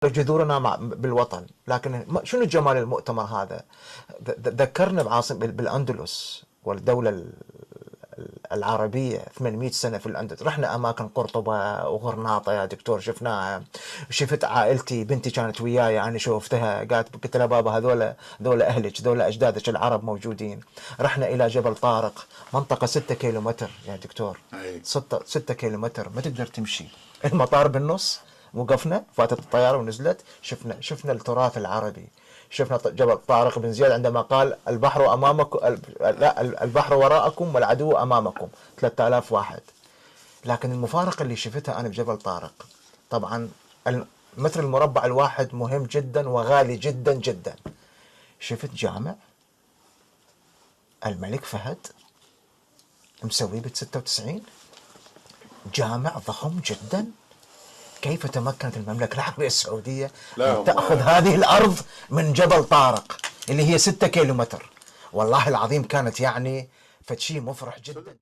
جذورنا بالوطن. لكن شنو جمال المؤتمر هذا؟ ذكرنا بعاصمة بالأندلس والدولة العربية 800 سنة في الأندلس. رحنا أماكن قرطبة وغرناطة يا دكتور، شفناها. شفت عائلتي، بنتي كانت وياي، أنا شوفتها، قلت لها بابا هذول أهلك، هذول أجدادك العرب موجودين. رحنا إلى جبل طارق، منطقة 6 كيلومتر يا دكتور، 6 كيلومتر ما تقدر تمشي. المطار بالنص، وقفنا، فاتت الطيارة ونزلت، شفنا التراث العربي. شفنا جبل طارق بن زياد عندما قال البحر أمامكم، لا، البحر وراءكم والعدو أمامكم، 3000 واحد. لكن المفارقة اللي شفتها أنا بجبل طارق، طبعا المتر المربع الواحد مهم جدا وغالي جدا جدا. شفت جامع الملك فهد مسويه ب96، جامع ضخم جدا. كيف تمكنت المملكة العربية السعودية أن تأخذ هذه الأرض من جبل طارق اللي هي 6 كيلومتر؟ والله العظيم كانت يعني فشي مفرح جدا.